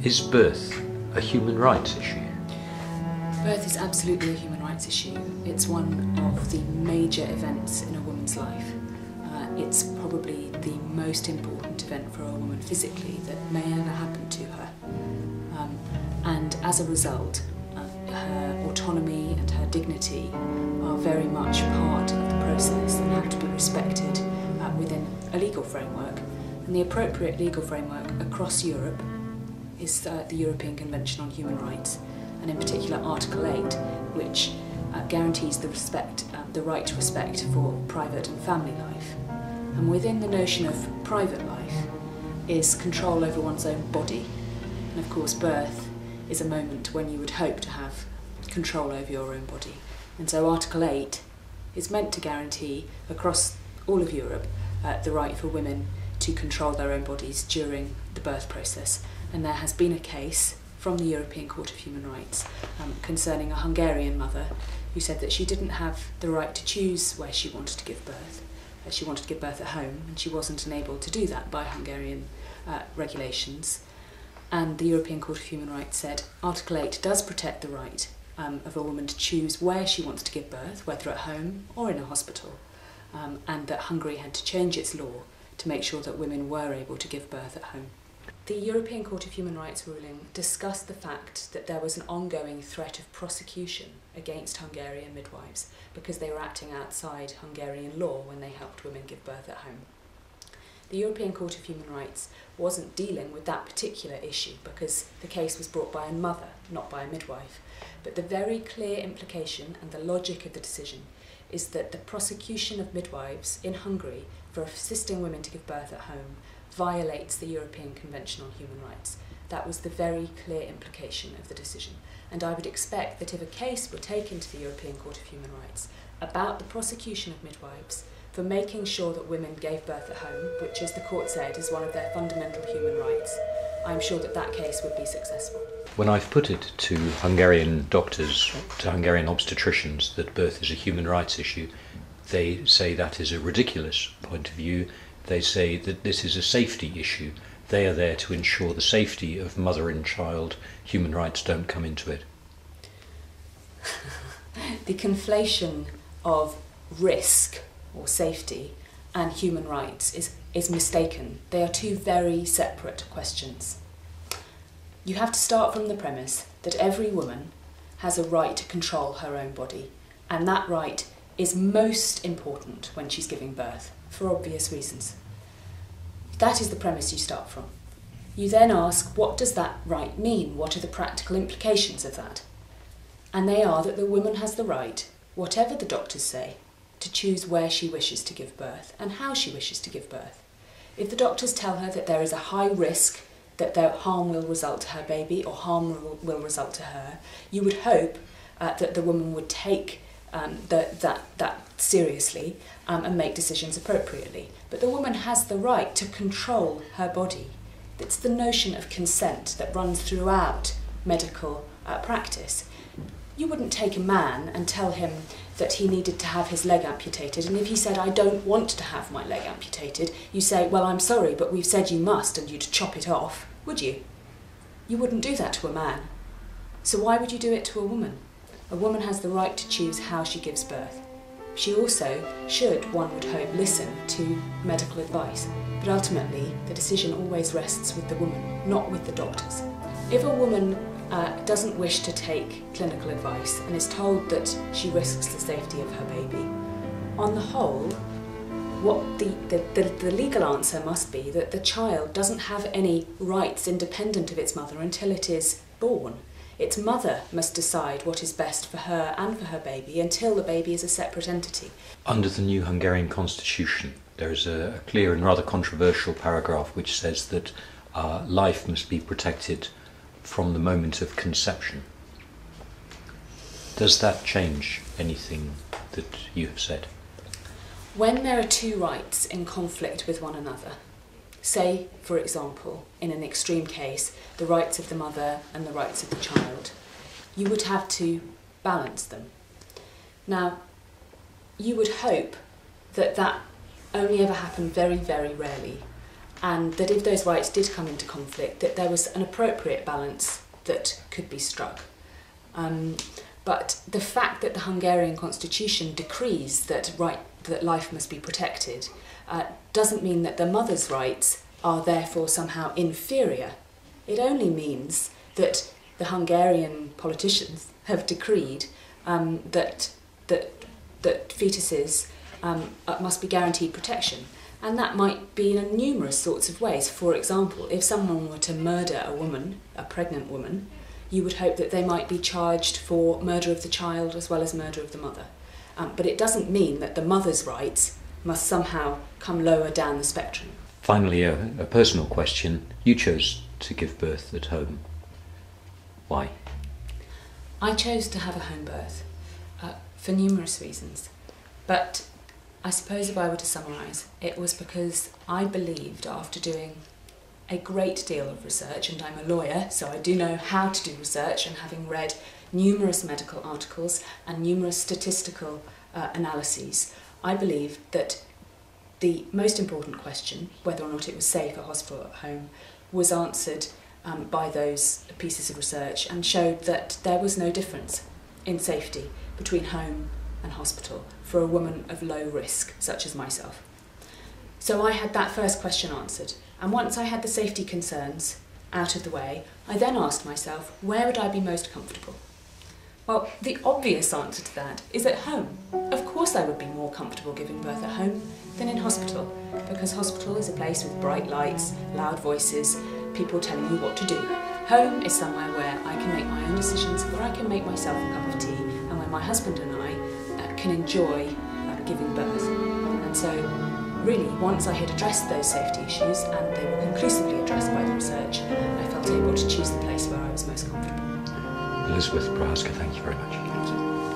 Is birth a human rights issue? Birth is absolutely a human rights issue. It's one of the major events in a woman's life. It's probably the most important event for a woman physically that may ever happen to her. And as a result, her autonomy and her dignity are very much part of the process and have to be respected within a legal framework. And the appropriate legal framework across Europe is the European Convention on Human Rights, and in particular Article 8, which guarantees the right to respect for private and family life. And within the notion of private life is control over one's own body. And of course birth is a moment when you would hope to have control over your own body. And so Article 8 is meant to guarantee across all of Europe the right for women to control their own bodies during the birth process. And there has been a case from the European Court of Human Rights concerning a Hungarian mother who said that she didn't have the right to choose where she wanted to give birth. She wanted to give birth at home, and she wasn't enabled to do that by Hungarian regulations. And the European Court of Human Rights said Article 8 does protect the right of a woman to choose where she wants to give birth, whether at home or in a hospital, and that Hungary had to change its law to make sure that women were able to give birth at home. The European Court of Human Rights ruling discussed the fact that there was an ongoing threat of prosecution against Hungarian midwives because they were acting outside Hungarian law when they helped women give birth at home. The European Court of Human Rights wasn't dealing with that particular issue because the case was brought by a mother, not by a midwife. But the very clear implication and the logic of the decision is that the prosecution of midwives in Hungary for assisting women to give birth at home violates the European Convention on Human Rights. That was the very clear implication of the decision. And I would expect that if a case were taken to the European Court of Human Rights about the prosecution of midwives for making sure that women gave birth at home, which, as the court said, is one of their fundamental human rights, I'm sure that that case would be successful. When I've put it to Hungarian doctors, to Hungarian obstetricians, that birth is a human rights issue, they say that is a ridiculous point of view. They say that this is a safety issue. They are there to ensure the safety of mother and child. Human rights don't come into it. The conflation of risk or safety and human rights is mistaken. They are two very separate questions. You have to start from the premise that every woman has a right to control her own body, and that right is most important when she's giving birth, for obvious reasons. That is the premise you start from. You then ask, what does that right mean? What are the practical implications of that? And they are that the woman has the right, whatever the doctors say, to choose where she wishes to give birth and how she wishes to give birth. If the doctors tell her that there is a high risk that harm will result to her baby or harm will result to her, you would hope that the woman would take that seriously and make decisions appropriately. But the woman has the right to control her body. It's the notion of consent that runs throughout medical practice. You wouldn't take a man and tell him that he needed to have his leg amputated, and if he said, I don't want to have my leg amputated, you say, well, I'm sorry, but we've said you must, and you'd chop it off, would you? You wouldn't do that to a man. So why would you do it to a woman? A woman has the right to choose how she gives birth. She also should, one would hope, listen to medical advice, but ultimately the decision always rests with the woman, not with the doctors. If a woman doesn't wish to take clinical advice and is told that she risks the safety of her baby, on the whole, what the legal answer must be that the child doesn't have any rights independent of its mother until it is born. Its mother must decide what is best for her and for her baby until the baby is a separate entity. Under the new Hungarian constitution, there is a clear and rather controversial paragraph which says that life must be protected from the moment of conception. Does that change anything that you have said? When there are two rights in conflict with one another, say, for example, in an extreme case, the rights of the mother and the rights of the child, you would have to balance them. Now, you would hope that that only ever happened very, very rarely, and that if those rights did come into conflict, that there was an appropriate balance that could be struck. But the fact that the Hungarian constitution decrees that life must be protected doesn't mean that the mother's rights are therefore somehow inferior. It only means that the Hungarian politicians have decreed that fetuses must be guaranteed protection. And that might be in numerous sorts of ways. For example, if someone were to murder a woman, a pregnant woman, you would hope that they might be charged for murder of the child as well as murder of the mother. But it doesn't mean that the mother's rights must somehow come lower down the spectrum. Finally, a personal question. You chose to give birth at home. Why? I chose to have a home birth for numerous reasons. But I suppose if I were to summarise, it was because I believed, after doing a great deal of research, and I'm a lawyer, so I do know how to do research, and having read numerous medical articles and numerous statistical analyses, I believed that the most important question, whether or not it was safe at hospital or at home, was answered by those pieces of research, and showed that there was no difference in safety between home and hospital for a woman of low risk, such as myself. So I had that first question answered, and once I had the safety concerns out of the way, I then asked myself, where would I be most comfortable? Well, the obvious answer to that is at home. Of course I would be more comfortable giving birth at home than in hospital, because hospital is a place with bright lights, loud voices, people telling you what to do. Home is somewhere where I can make my own decisions, where I can make myself a cup of tea, and where my husband and I can enjoy giving birth. And so, really, once I had addressed those safety issues, and they were conclusively addressed by the research, I felt able to choose the place where I was most comfortable. Elizabeth Prochaska, thank you very much. Thank you.